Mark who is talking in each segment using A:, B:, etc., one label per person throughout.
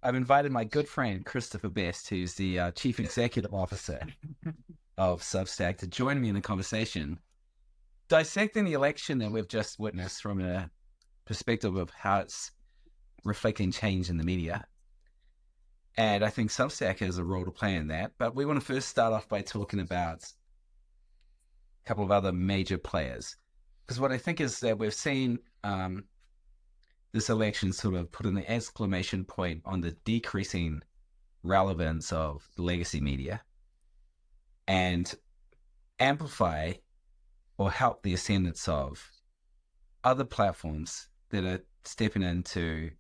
A: I've invited my good friend Christopher Best, who's the Chief Executive Officer of Substack, to join me in the conversation, dissecting the election that we've just witnessed from a perspective of how it's reflecting change in the media. And I think Substack has a role to play in that. But we want to first start off by talking about a couple of other major players. Because what I think is that we've seen this election sort of put an exclamation point on the decreasing relevance of the legacy media and amplify or help the ascendance of other platforms that are stepping in to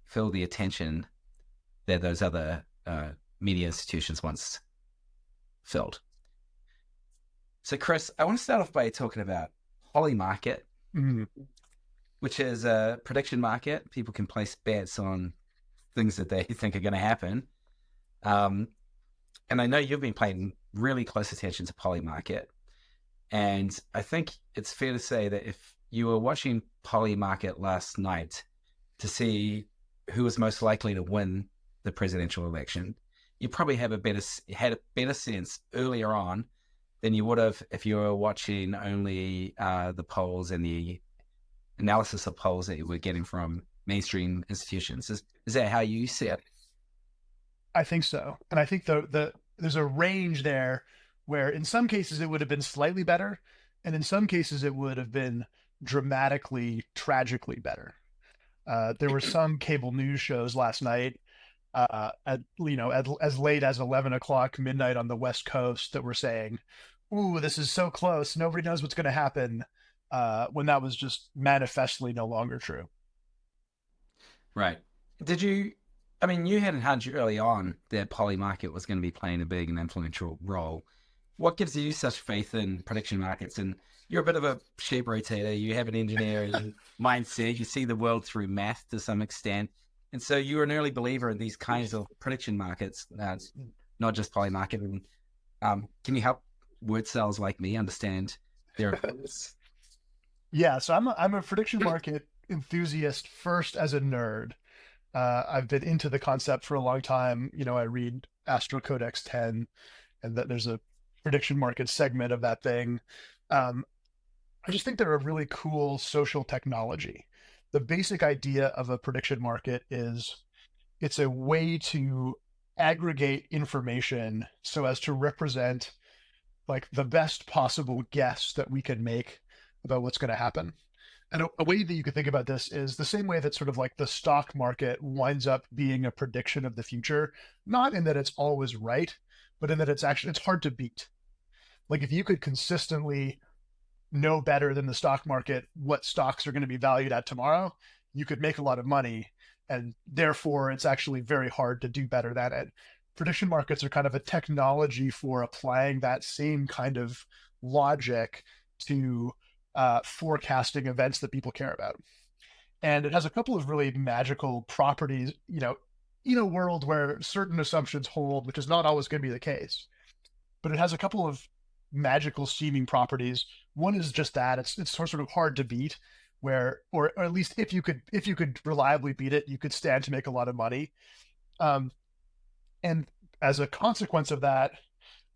A: fill the attention that those other media institutions once filled. So, Chris, I want to start off by talking about Polymarket, which is a prediction market. People can place bets on things that they think are going to happen. And I know you've been paying really close attention to Polymarket. And I think it's fair to say that if you were watching Polymarket last night to see who was most likely to win the presidential election, you probably had a better sense earlier on than you would have if you were watching only the polls and the analysis of polls that you were getting from mainstream institutions. Is that how you see it?
B: I think so. And I think there's a range there where in some cases it would have been slightly better, and in some cases it would have been dramatically, tragically better. There were some cable news shows last night at as late as 11 o'clock midnight on the West Coast that were saying, "Ooh, this is so close. Nobody knows what's going to happen," when that was just manifestly no longer true.
A: Right. You had a hunch early on that Polymarket was going to be playing a big and influential role. What gives you such faith in prediction markets? And you're a bit of a sheep rotator. You have an engineering mindset. You see the world through math to some extent. And so you're an early believer in these kinds of prediction markets, not just Polymarket. Can you help word cells like me understand their importance?
B: Yeah, so I'm a prediction market enthusiast first as a nerd. I've been into the concept for a long time. I read Astro Codex 10, and that there's a prediction market segment of that thing. I just think they're a really cool social technology. The basic idea of a prediction market is it's a way to aggregate information so as to represent like the best possible guess that we can make about what's going to happen. And a way that you could think about this is the same way that sort of like the stock market winds up being a prediction of the future, not in that it's always right, but in that it's hard to beat. Like if you could consistently know better than the stock market what stocks are going to be valued at tomorrow, you could make a lot of money. And therefore, it's actually very hard to do better than it. Prediction markets are kind of a technology for applying that same kind of logic to forecasting events that people care about. And it has a couple of really magical properties, in a world where certain assumptions hold, which is not always going to be the case. But it has a couple of magical seeming properties. One is just that it's sort of hard to beat, or at least if you could reliably beat it, you could stand to make a lot of money. And as a consequence of that,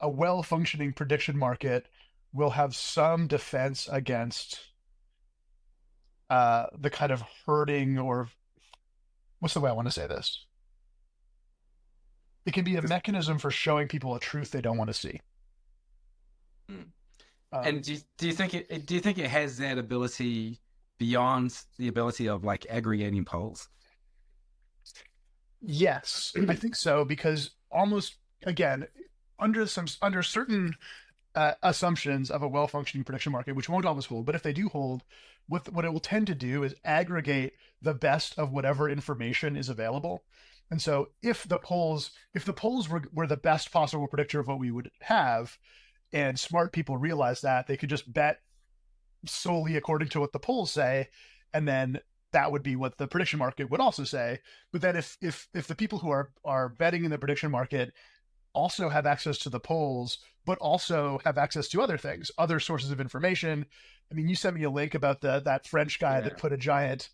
B: a well-functioning prediction market will have some defense against the kind of hurting, or what's the way I want to say this? It can be a mechanism for showing people a truth they don't want to see.
A: And do you think it has that ability beyond the ability of like aggregating polls?
B: Yes, I think so, because almost again, under certain assumptions of a well-functioning prediction market, which won't always hold, but if they do hold, what it will tend to do is aggregate the best of whatever information is available. And so if the polls were the best possible predictor of what we would have, and smart people realize that, they could just bet solely according to what the polls say, and then that would be what the prediction market would also say. But then if the people who are betting in the prediction market also have access to the polls, but also have access to other things, other sources of information. I mean, you sent me a link about that French guy that put a giant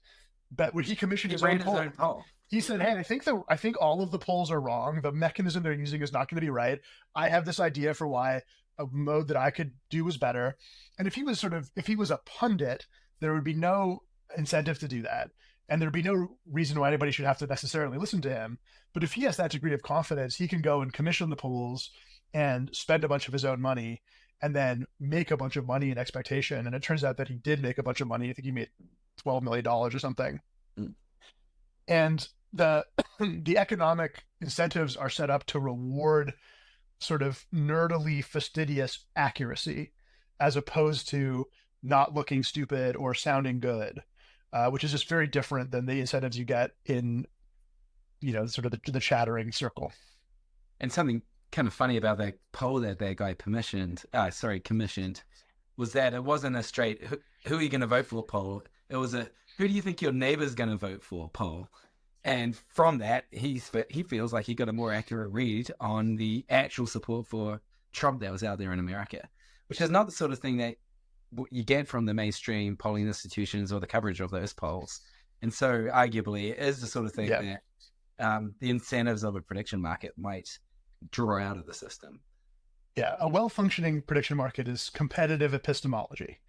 B: bet. Would he commission his own poll? He said, "Hey, I think all of the polls are wrong. The mechanism they're using is not going to be right. I have this idea for why a mode that I could do was better." And if he was a pundit, there would be no incentive to do that, and there'd be no reason why anybody should have to necessarily listen to him. But if he has that degree of confidence, he can go and commission the polls and spend a bunch of his own money, and then make a bunch of money in expectation. And it turns out that he did make a bunch of money. I think he made $12 million or something.
A: Mm.
B: And the the economic incentives are set up to reward sort of nerdily fastidious accuracy, as opposed to not looking stupid or sounding good, which is just very different than the incentives you get in, sort of the chattering circle.
A: And something kind of funny about that poll that guy commissioned was that it wasn't a straight who are you going to vote for poll. It was a who do you think your neighbor's going to vote for poll. And from that, he feels like he got a more accurate read on the actual support for Trump that was out there in America, which is not the sort of thing that you get from the mainstream polling institutions or the coverage of those polls. And so arguably it is the sort of thing that the incentives of a prediction market might draw out of the system.
B: Yeah, a well-functioning prediction market is competitive epistemology.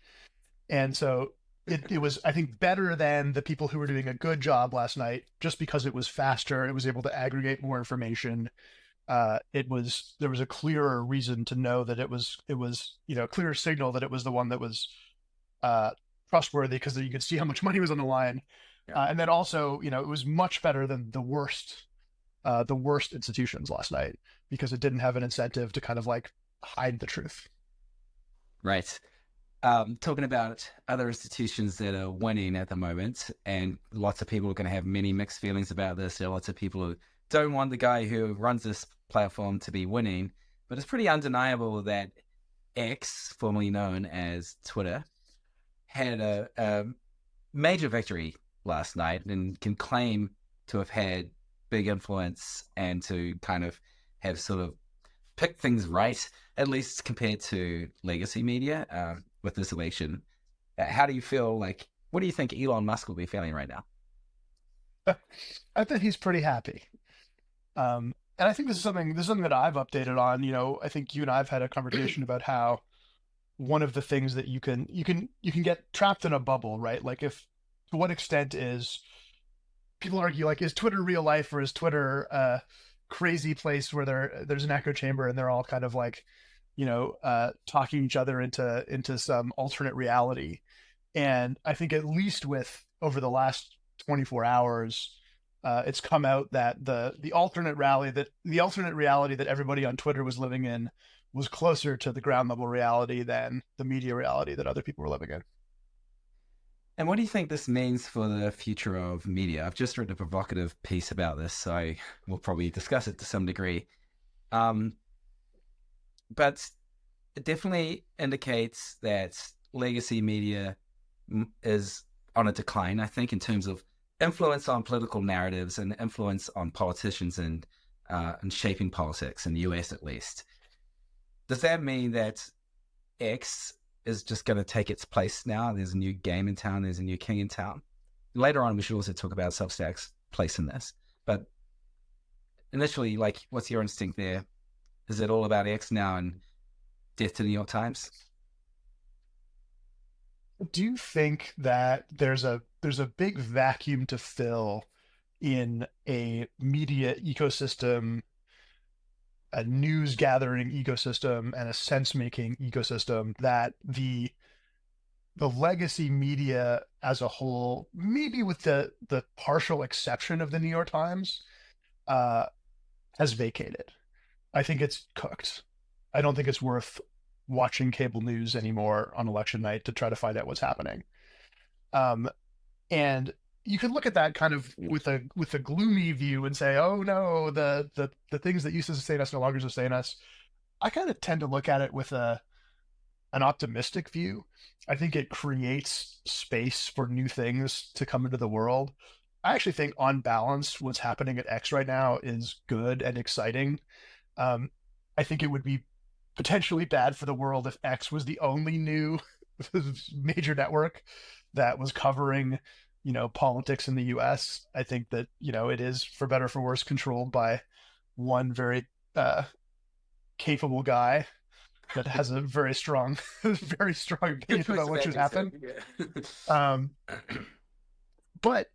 B: And so it was, I think, better than the people who were doing a good job last night, just because it was faster. It was able to aggregate more information. There was a clearer reason to know that it was, a clearer signal that it was the one that was trustworthy, because you could see how much money was on the line. Yeah. And then also, it was much better than the worst institutions last night, because it didn't have an incentive to kind of like hide the truth.
A: Right. Talking about other institutions that are winning at the moment, and lots of people are going to have many mixed feelings about this. There are lots of people who don't want the guy who runs this platform to be winning, but it's pretty undeniable that X, formerly known as Twitter, had a major victory last night and can claim to have had big influence and to kind of have sort of picked things right, at least compared to legacy media with this election. How do you feel like, what do you think Elon Musk will be feeling right now?
B: I think he's pretty happy. And I think this is something that I've updated on. I think you and I've had a conversation about how one of the things that you can get trapped in a bubble, right? Like, to what extent people argue, like, is Twitter real life, or is Twitter a crazy place where there's an echo chamber and they're all kind of like, talking each other into some alternate reality. And I think, at least over the last 24 hours, it's come out that the alternate reality that everybody on Twitter was living in was closer to the ground level reality than the media reality that other people were living in.
A: And what do you think this means for the future of media? I've just written a provocative piece about this, so we'll probably discuss it to some degree. But it definitely indicates that legacy media is on a decline, I think, in terms of influence on political narratives and influence on politicians and shaping politics in the US, at least. Does that mean that X is just going to take its place now? There's a new game in town. There's a new king in town. Later on, we should also talk about Substack's place in this. But initially, like, what's your instinct there? Is it all about X now and death to the New York Times?
B: Do you think that there's a big vacuum to fill in a media ecosystem, a news gathering ecosystem, and a sense making ecosystem, that the legacy media as a whole, maybe with the partial exception of the New York Times, has vacated? I think it's cooked. I don't think it's worth watching cable news anymore on election night to try to find out what's happening. And you can look at that kind of with a gloomy view and say, oh no, the things that used to sustain us no longer sustain us. I kind of tend to look at it with an optimistic view. I think it creates space for new things to come into the world. I actually think, on balance, what's happening at X right now is good and exciting. I think it would be potentially bad for the world if X was the only new major network that was covering politics in the US. I think that, it is, for better or for worse, controlled by one very capable guy that has a very strong, very strong opinion about what should happen. Um, but,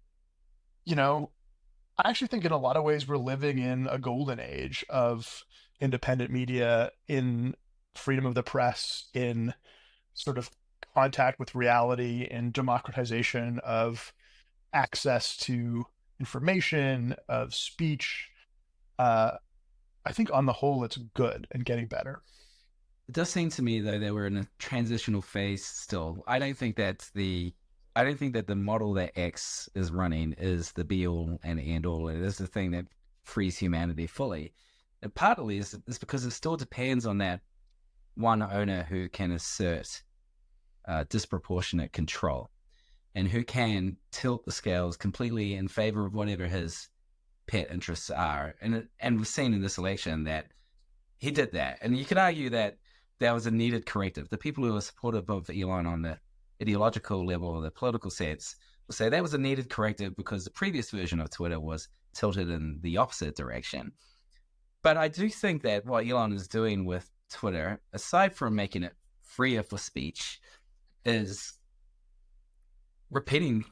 B: I actually think in a lot of ways we're living in a golden age of independent media, in freedom of the press, in sort of contact with reality, and democratization of access to information, of speech. I think on the whole, it's good and getting better.
A: It does seem to me, though, that we're in a transitional phase still. I don't think that the model that X is running is the be all and end all. It is the thing that frees humanity fully. And partly is because it still depends on that one owner who can assert disproportionate control and who can tilt the scales completely in favor of whatever his pet interests are. And we've seen in this election that he did that. And you could argue that that was a needed corrective. The people who are supportive of Elon on the ideological level or the political sense will say that was a needed corrective because the previous version of Twitter was tilted in the opposite direction. But I do think that what Elon is doing with Twitter, aside from making it freer for speech, is repeating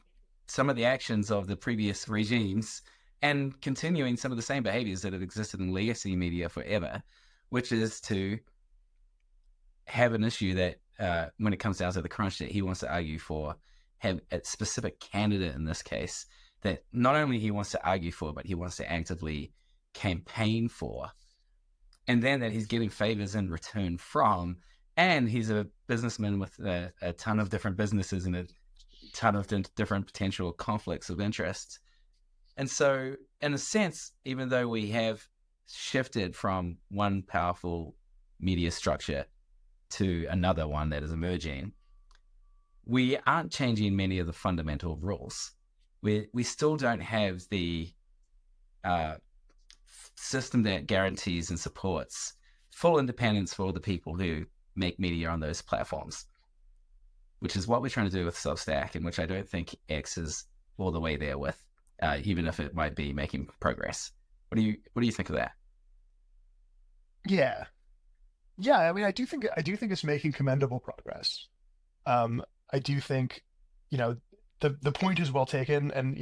A: some of the actions of the previous regimes and continuing some of the same behaviors that have existed in legacy media forever, which is to have an issue that when it comes down to the crunch, that he wants to argue for, have a specific candidate in this case that not only he wants to argue for, but he wants to actively campaign for, and then that he's getting favors in return from, and he's a businessman with a ton of different businesses and a ton of different potential conflicts of interest. And so, in a sense, even though we have shifted from one powerful media structure to another one that is emerging, we aren't changing many of the fundamental rules. We still don't have the system that guarantees and supports full independence for the people who make media on those platforms, which is what we're trying to do with Substack, and which I don't think X is all the way there with, even if it might be making progress. What do you think of that?
B: Yeah. I mean, I do think it's making commendable progress. I do think, the point is well taken, and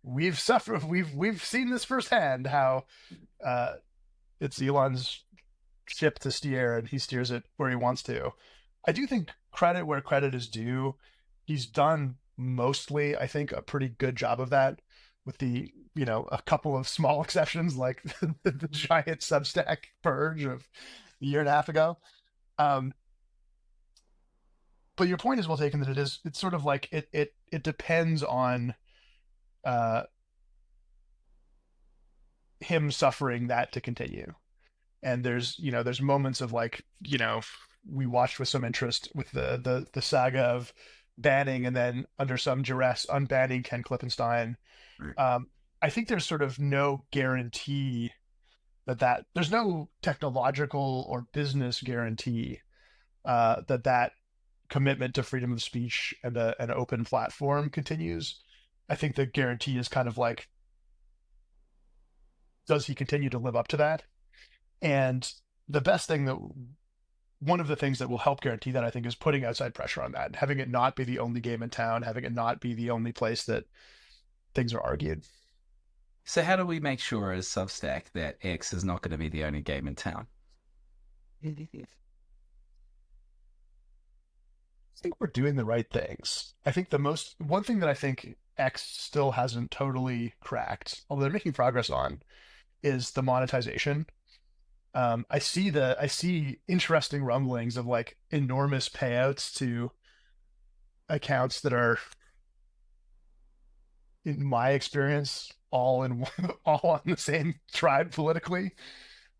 B: we've suffered, we've seen this firsthand, how it's Elon's ship to steer, and he steers it where he wants to. I do think credit where credit is due. He's done mostly, I think, a pretty good job of that, with the a couple of small exceptions, like the giant Substack purge of a year and a half ago. But your point is well taken, that it's sort of like it depends on him suffering that to continue. And there's moments of, like, we watched with some interest with the saga of banning and then under some duress unbanning Ken Klippenstein.
A: Right.
B: I think there's sort of no guarantee that there's no technological or business guarantee that commitment to freedom of speech and an open platform continues. I think the guarantee is kind of like, does he continue to live up to that? And one of the things that will help guarantee that, I think, is putting outside pressure on that, having it not be the only game in town, having it not be the only place that things are argued.
A: So how do we make sure as Substack that X is not going to be the only game in town?
B: I think we're doing the right things. I think one thing that I think X still hasn't totally cracked, although they're making progress on, is the monetization. I see interesting rumblings of, like, enormous payouts to accounts that are, in my experience, all on the same tribe politically.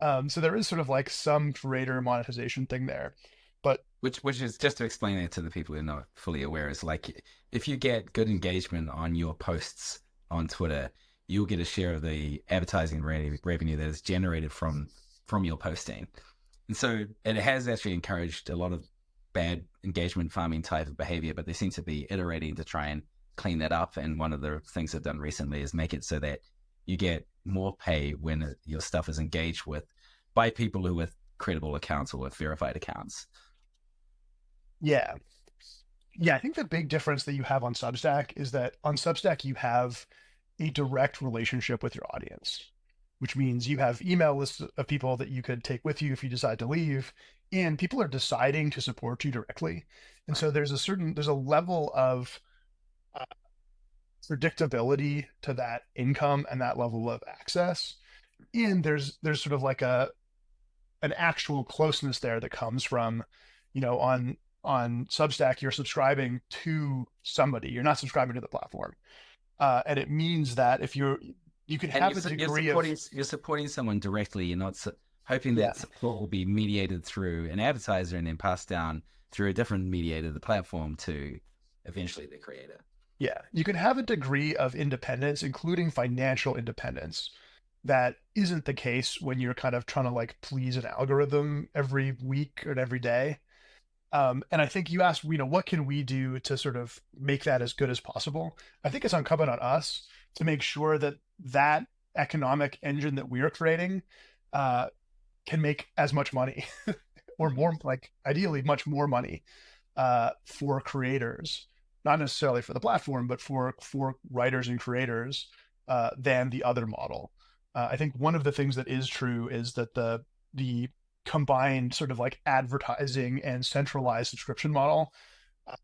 B: So there is sort of like some greater monetization thing there, but
A: which is, just to explain it to the people who are not fully aware, is like, if you get good engagement on your posts on Twitter, you'll get a share of the advertising revenue that is generated from your posting. And so it has actually encouraged a lot of bad engagement farming type of behavior, but they seem to be iterating to try and clean that up. And one of the things I've done recently is make it so that you get more pay when your stuff is engaged with by people who with credible accounts or with verified accounts.
B: Yeah. Yeah, I think the big difference that you have on Substack is that on Substack you have a direct relationship with your audience, which means you have email lists of people that you could take with you if you decide to leave, and people are deciding to support you directly. And so there's a level of uh, predictability to that income and that level of access. And there's sort of like an actual closeness there that comes from, on Substack, you're subscribing to somebody. You're not subscribing to the platform. And it means that if you can have a degree
A: you're supporting someone directly. You're not hoping that support will be mediated through an advertiser and then passed down through a different mediator, the platform, to eventually the creator.
B: Yeah, you can have a degree of independence, including financial independence. That isn't the case when you're kind of trying to like please an algorithm every week or every day. And I think you asked, what can we do to sort of make that as good as possible? I think it's incumbent on us to make sure that that economic engine that we are creating can make as much money or more, like ideally much more money for creators, not necessarily for the platform, but for writers and creators than the other model. I think one of the things that is true is that the combined sort of like advertising and centralized subscription model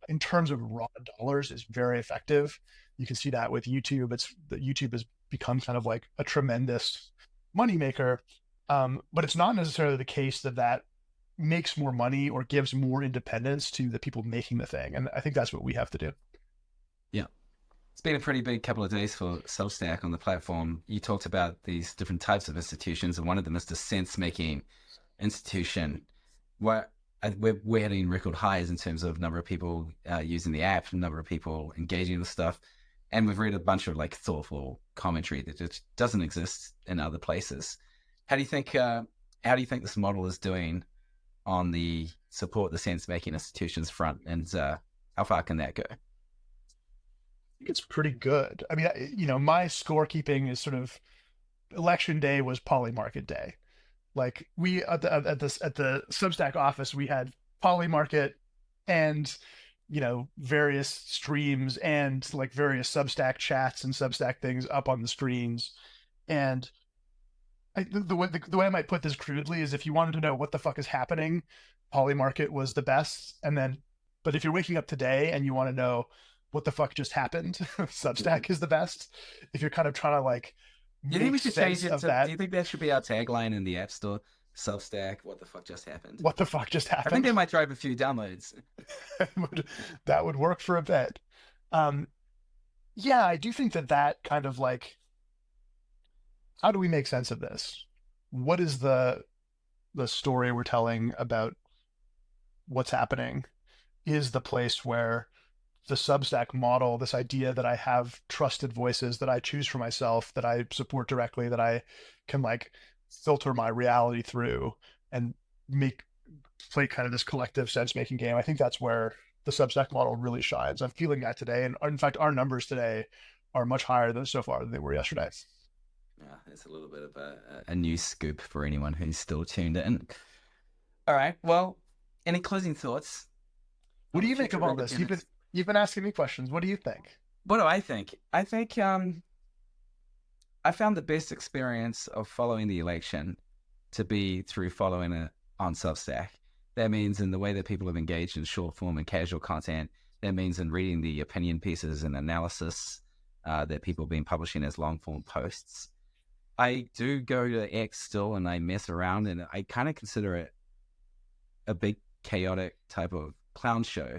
B: in terms of raw dollars is very effective. You can see that with YouTube. YouTube has become kind of like a tremendous moneymaker, but it's not necessarily the case that makes more money or gives more independence to the people making the thing. And I think that's what we have to do.
A: Yeah. It's been a pretty big couple of days for Substack on the platform. You talked about these different types of institutions, and one of them is the sense-making institution, where we're hitting record highs in terms of number of people using the app, number of people engaging with stuff, and we've read a bunch of like thoughtful commentary that just doesn't exist in other places. How do you think this model is doing on the support the sense-making institutions front, and how far can that go?
B: I think it's pretty good. I mean, my scorekeeping is sort of election day was Polymarket day. Like we at the Substack office, we had Polymarket and various streams and like various Substack chats and Substack things up on the screens. And the way I might put this crudely is if you wanted to know what the fuck is happening, Polymarket was the best. But if you're waking up today and you want to know what the fuck just happened, Substack is the best. If you're kind of trying to like,
A: you think we should change it to that? Do you think that should be our tagline in the App Store? Substack, what the fuck just happened?
B: What the fuck just happened?
A: I think they might drive a few downloads.
B: That would work for a bit. Yeah, I do think that kind of like, how do we make sense of this? What is the story we're telling about what's happening? Is the place where the Substack model, this idea that I have trusted voices that I choose for myself, that I support directly, that I can like filter my reality through and play kind of this collective sense-making game. I think that's where the Substack model really shines. I'm feeling that today. And in fact, our numbers today are much higher than they were yesterday.
A: Yeah, it's a little bit of a new scoop for anyone who's still tuned in. All right. Well, any closing thoughts?
B: What do you think of all this? You've been asking me questions. What do you think?
A: What do I think? I think I found the best experience of following the election to be through following it on Substack. That means in the way that people have engaged in short form and casual content. That means in reading the opinion pieces and analysis that people have been publishing as long form posts. I do go to X still and I mess around, and I kind of consider it a big chaotic type of clown show,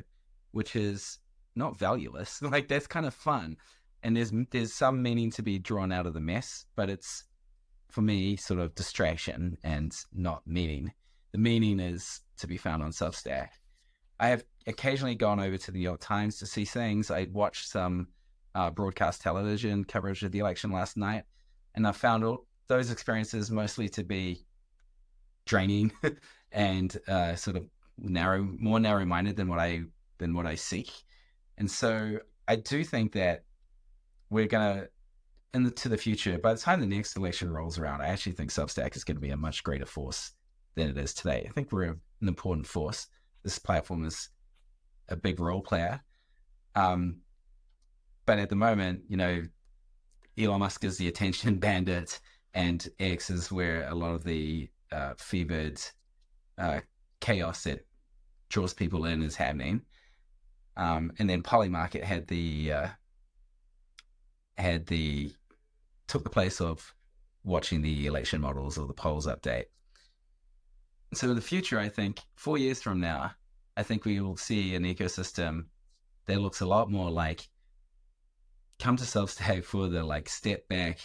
A: which is not valueless. Like, that's kind of fun. And there's some meaning to be drawn out of the mess, but it's, for me, sort of distraction and not meaning. The meaning is to be found on Substack. I have occasionally gone over to the New York Times to see things. I watched some broadcast television coverage of the election last night, and I found all those experiences mostly to be draining and sort of more narrow-minded than what I seek. And so I do think that we're gonna to the future. By the time the next election rolls around, I actually think Substack is going to be a much greater force than it is today. I think we're an important force. This platform is a big role player. But at the moment, Elon Musk is the attention bandit, and X is where a lot of the fevered chaos that draws people in is happening. And then Polymarket took the place of watching the election models or the polls update. So in the future, I think 4 years from now, I think we will see an ecosystem that looks a lot more like come to Substack for the step back,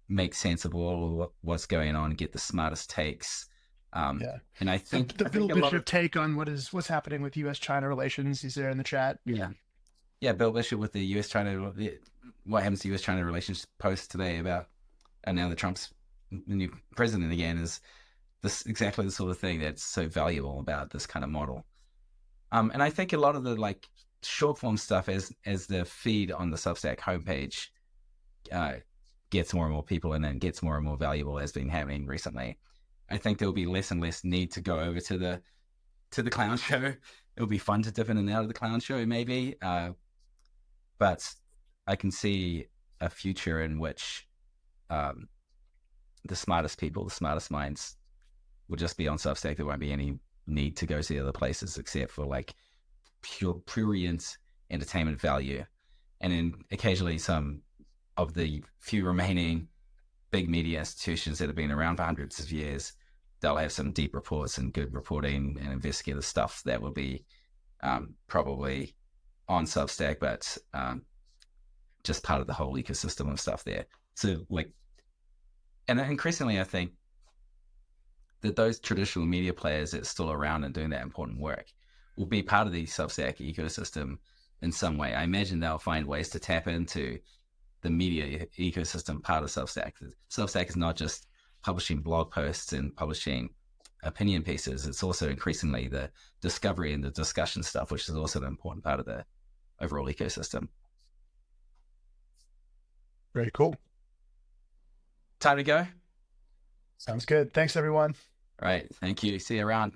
A: make sense of all of what's going on, get the smartest takes.
B: Yeah.
A: And I think
B: the Bill Bishop take on what's happening with U.S.-China relations. He's there in the chat.
A: Yeah, Bill Bishop with the U.S.-China, what happens to U.S.-China relations post today about, and now that Trump's the new president again, is this exactly the sort of thing that's so valuable about this kind of model. And I think a lot of the short form stuff as the feed on the Substack homepage gets more and more people and then gets more and more valuable, has been happening recently. I think there will be less and less need to go over to the clown show. It'll be fun to dip in and out of the clown show, maybe. But I can see a future in which the smartest people, the smartest minds, will just be on Substack. There won't be any need to go to other places except for pure prurient entertainment value. And then occasionally some of the few remaining big media institutions that have been around for hundreds of years, they'll have some deep reports and good reporting and investigative stuff that will be probably on Substack, but just part of the whole ecosystem of stuff there. So and increasingly I think that those traditional media players that are still around and doing that important work will be part of the Substack ecosystem in some way. I imagine they'll find ways to tap into the media ecosystem part of Substack. Substack is not just publishing blog posts and publishing opinion pieces. It's also increasingly the discovery and the discussion stuff, which is also an important part of the overall ecosystem.
B: Very cool.
A: Time to go?
B: Sounds good. Thanks, everyone.
A: All right. Thank you. See you around.